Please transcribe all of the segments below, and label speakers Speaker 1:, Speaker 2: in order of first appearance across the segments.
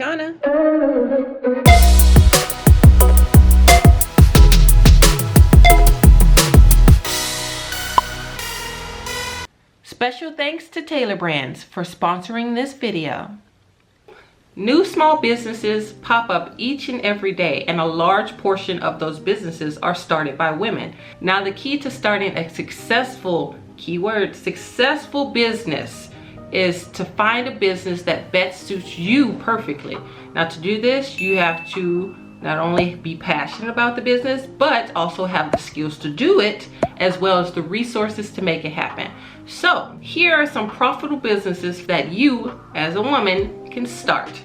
Speaker 1: Shauna. Special thanks to Tailor Brands for sponsoring this video. New small businesses pop up each and every day, and a large portion of those businesses are started by women. Now, the key to starting a successful, keyword, successful business is to find a business that best suits you perfectly. Now, to do this, you have to not only be passionate about the business, but also have the skills to do it, as well as the resources to make it happen. So here are some profitable businesses that you as a woman can start.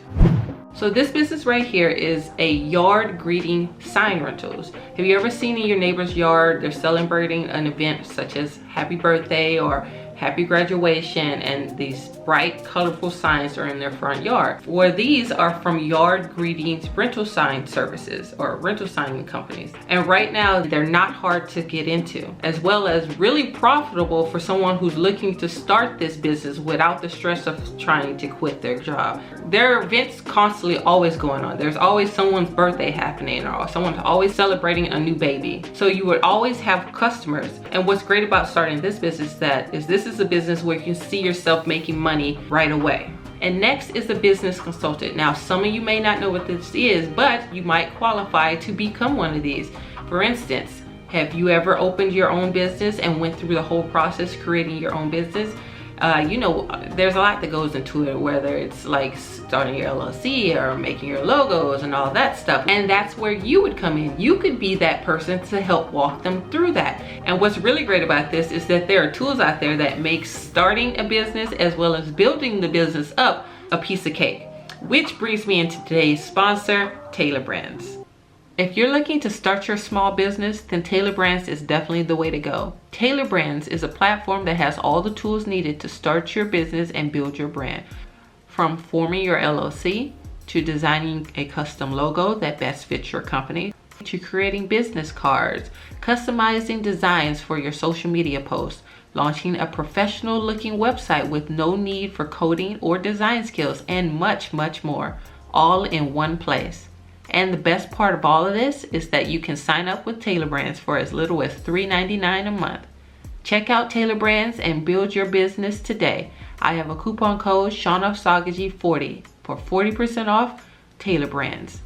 Speaker 1: So this business right here is a yard greeting sign rentals. Have you ever seen in your neighbor's yard, they're celebrating an event such as happy birthday or happy graduation, and these bright, colorful signs are in their front yard? Well, these are from Yard Greetings rental sign services, or rental signing companies. And right now, they're not hard to get into, as well as really profitable for someone who's looking to start this business without the stress of trying to quit their job. There are events constantly always going on. There's always someone's birthday happening, or someone's always celebrating a new baby. So you would always have customers. And what's great about starting this business is this is a business where you can see yourself making money right away. And next is a business consultant. Now, some of you may not know what this is, but you might qualify to become one of these. For instance, have you ever opened your own business and went through the whole process creating your own business? You know, there's a lot that goes into it, whether it's like starting your LLC or making your logos and all that stuff. And that's where you would come in. You could be that person to help walk them through that. And what's really great about this is that there are tools out there that make starting a business as well as building the business up a piece of cake. Which brings me into today's sponsor, Tailor Brands. If you're looking to start your small business, then Tailor Brands is definitely the way to go. Tailor Brands is a platform that has all the tools needed to start your business and build your brand. From forming your LLC, to designing a custom logo that best fits your company, to creating business cards, customizing designs for your social media posts, launching a professional looking website with no need for coding or design skills, and much, much more, all in one place. And the best part of all of this is that you can sign up with Tailor Brands for as little as $3.99 a month. Check out Tailor Brands and build your business today. I have a coupon code ShaunaSagaji40 for 40% off Tailor Brands.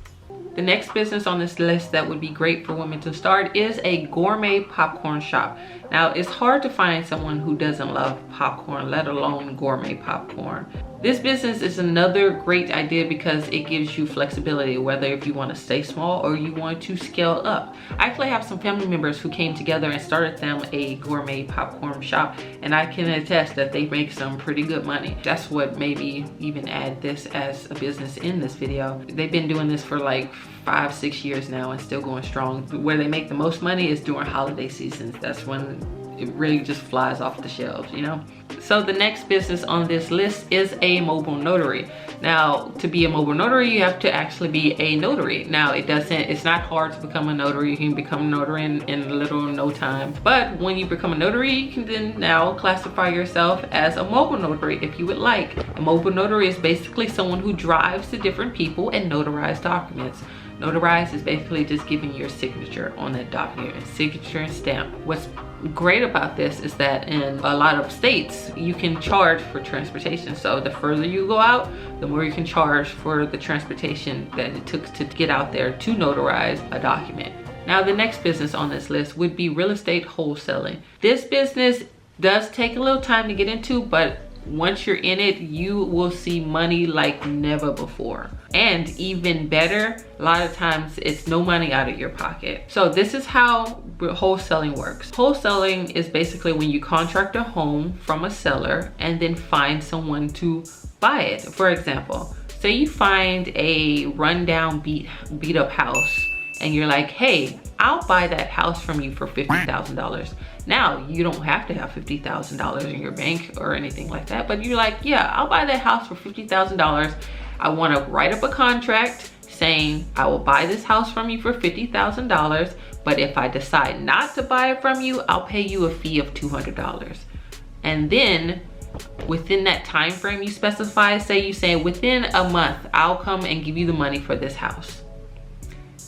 Speaker 1: The next business on this list that would be great for women to start is a gourmet popcorn shop. Now, it's hard to find someone who doesn't love popcorn, let alone gourmet popcorn. This business is another great idea because it gives you flexibility, whether if you want to stay small or you want to scale up. I actually have some family members who came together and started them a gourmet popcorn shop, and I can attest that they make some pretty good money. That's what made me even add this as a business in this video. They've been doing this for like 5-6 years now and still going strong. Where they make the most money is during holiday seasons. That's when it really just flies off the shelves, you know? So the next business on this list is a mobile notary. Now, to be a mobile notary, you have to actually be a notary. Now, it's not hard to become a notary. You can become a notary in little or no time. But when you become a notary, you can then now classify yourself as a mobile notary if you would like. A mobile notary is basically someone who drives to different people and notarizes documents. Notarize is basically just giving your signature on that document, signature and stamp. What's great about this is that in a lot of states, you can charge for transportation. So the further you go out, the more you can charge for the transportation that it took to get out there to notarize a document. Now, the next business on this list would be real estate wholesaling. This business does take a little time to get into, but once you're in it, you will see money like never before. And even better, a lot of times it's no money out of your pocket. So this is how wholesaling works. Wholesaling is basically when you contract a home from a seller and then find someone to buy it. For example, say you find a rundown beat up house and you're like, hey, I'll buy that house from you for $50,000. Now, you don't have to have $50,000 in your bank or anything like that, but you're like, yeah, I'll buy that house for $50,000. I want to write up a contract saying I will buy this house from you for $50,000, but if I decide not to buy it from you, I'll pay you a fee of $200. And then within that time frame you specify. Say you say within a month, I'll come and give you the money for this house.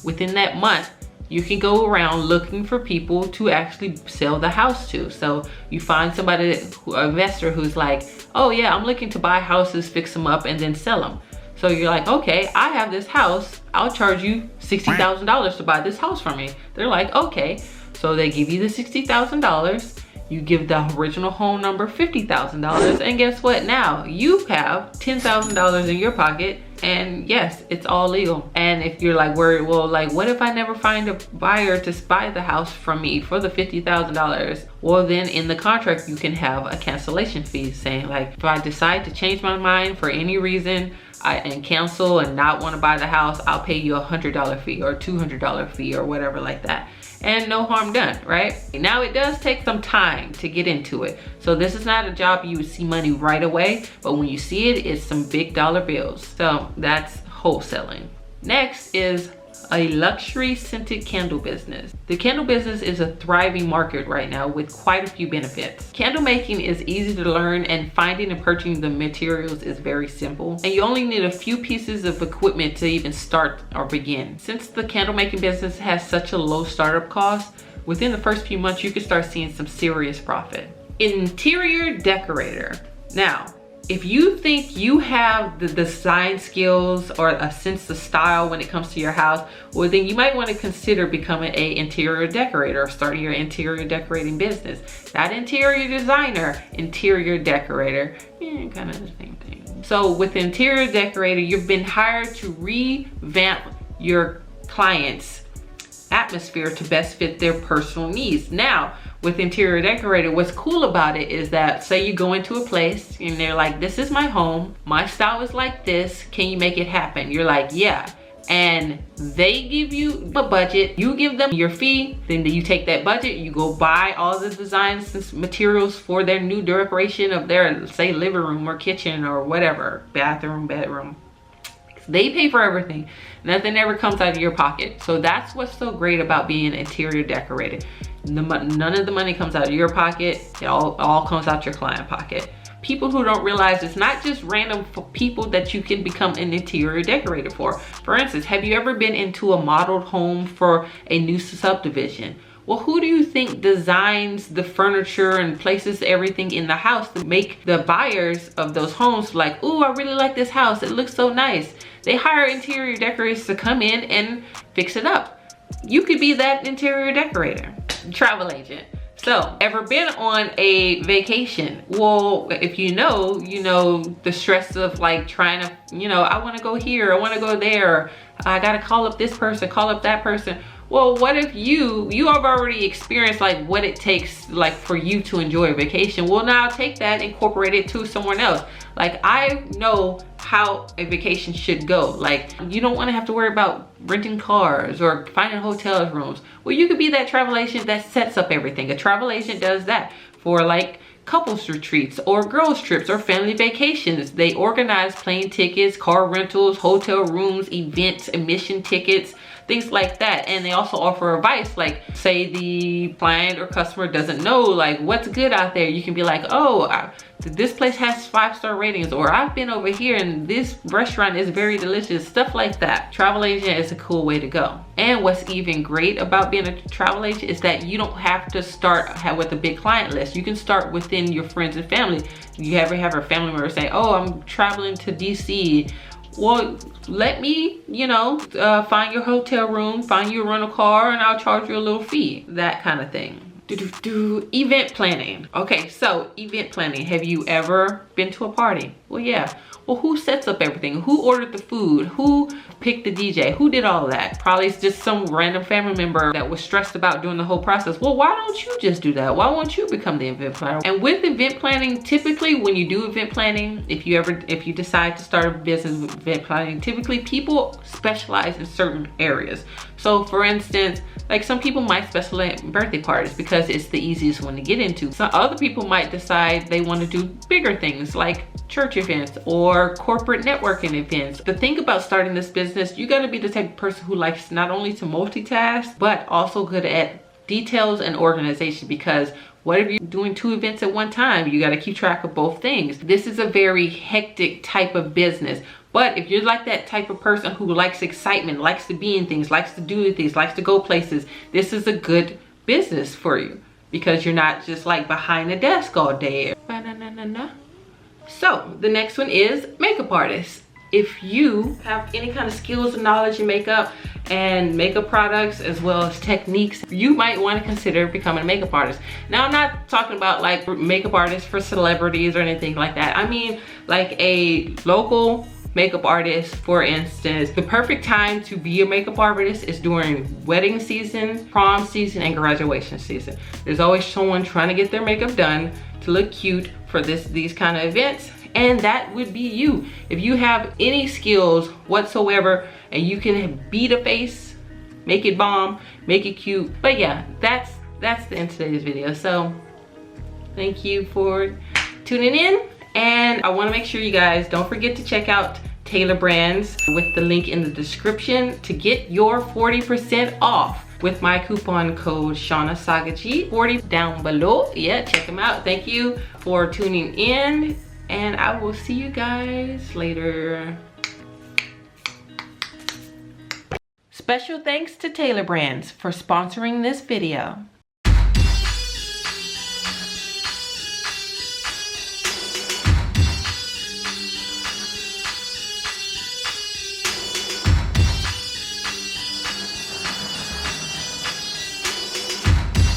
Speaker 1: Within that month, you can go around looking for people to actually sell the house to. So you find somebody, an investor who's like, oh yeah, I'm looking to buy houses, fix them up, and then sell them. So you're like, okay, I have this house. I'll charge you $60,000 to buy this house from me. They're like, okay. So they give you the $60,000. You give the original home number $50,000, and guess what? Now you have $10,000 in your pocket, and yes, it's all legal. And if you're like worried, well, like what if I never find a buyer to buy the house from me for the $50,000? Well, then in the contract you can have a cancellation fee saying like, if I decide to change my mind for any reason and cancel and not want to buy the house, I'll pay you $100 fee or $200 fee or whatever like that. And no harm done, right? Now it does take some time to get into it. So this is not a job you would see money right away, but when you see it, it's some big dollar bills. So that's wholesaling. Next is a luxury scented candle business. The candle business is a thriving market right now with quite a few benefits. Candle making is easy to learn, and finding and purchasing the materials is very simple. And you only need a few pieces of equipment to even start or begin. Since the candle making business has such a low startup cost, within the first few months you can start seeing some serious profit. Interior decorator. Now, if you think you have the design skills or a sense of style when it comes to your house, well then you might want to consider becoming an interior decorator or starting your interior decorating business. Not interior designer, interior decorator, kind of the same thing. So with interior decorator, you've been hired to revamp your client's atmosphere to best fit their personal needs. Now, with interior decorator, what's cool about it is that, say you go into a place and they're like, this is my home, my style is like this, can you make it happen? You're like, yeah. And they give you a budget, you give them your fee, then you take that budget, you go buy all the designs and materials for their new decoration of their, say, living room or kitchen or whatever, bathroom, bedroom. They pay for everything. Nothing ever comes out of your pocket. So that's what's so great about being an interior decorator. None of the money comes out of your pocket. It all comes out your client pocket. People who don't realize it's not just random people that you can become an interior decorator for. For instance, have you ever been into a modeled home for a new subdivision? Well, who do you think designs the furniture and places everything in the house to make the buyers of those homes like, ooh, I really like this house, it looks so nice? They hire interior decorators to come in and fix it up. You could be that interior decorator. Travel agent. So, ever been on a vacation? Well, if you know the stress of like trying to, I want to go here, I want to go there, I got to call up this person, call up that person. Well, what if you have already experienced like what it takes like for you to enjoy a vacation? Well, now take that, incorporate it to someone else. Like, I know how a vacation should go. Like, you don't want to have to worry about renting cars or finding hotel rooms. Well, you could be that travel agent that sets up everything. A travel agent does that for like couples retreats or girls trips or family vacations. They organize plane tickets, car rentals, hotel rooms, events, admission tickets, things like that. And they also offer advice, like say the client or customer doesn't know like what's good out there. You can be like, oh, this place has 5-star ratings, or I've been over here and this restaurant is very delicious, stuff like that. Travel agent is a cool way to go. And what's even great about being a travel agent is that you don't have to start with a big client list. You can start within your friends and family. You ever have a family member say, oh, I'm traveling to DC. Well, let me, find your hotel room, find you a rental car, and I'll charge you a little fee. That kind of thing. Event planning. Okay, so event planning. Have you ever been to a party? Well, yeah. Well, who sets up everything? Who ordered the food? Who picked the DJ? Who did all that? Probably it's just some random family member that was stressed about doing the whole process. Well, why don't you just do that? Why won't you become the event planner? And with event planning, typically when you do event planning, if you decide to start a business with event planning, typically people specialize in certain areas. So for instance, like some people might specialize in birthday parties because it's the easiest one to get into. Some other people might decide they want to do bigger things like church events or corporate networking events. The thing about starting this business, you got to be the type of person who likes not only to multitask, but also good at details and organization, because What if you're doing 2 events at one time? You got to keep track of both things. This is a very hectic type of business. But if you're like that type of person who likes excitement, likes to be in things, likes to do things, likes to go places, this is a good business for you because you're not just like behind a desk all day. So the next one is makeup artist. If you have any kind of skills and knowledge in makeup and makeup products as well as techniques, you might want to consider becoming a makeup artist. Now, I'm not talking about like makeup artists for celebrities or anything like that. I mean like a local makeup artist. For instance, the perfect time to be a makeup artist is during wedding season, prom season, and graduation season. There's always someone trying to get their makeup done to look cute for these kind of events, and that would be you. If you have any skills whatsoever and you can beat a face, make it bomb, make it cute. But yeah, that's the end of today's video. So thank you for tuning in, and I want to make sure you guys don't forget to check out Tailor Brands with the link in the description to get your 40% off with my coupon code ShaunaSagaG, 40 down below. Yeah, check them out. Thank you for tuning in, and I will see you guys later. Special thanks to Tailor Brands for sponsoring this video.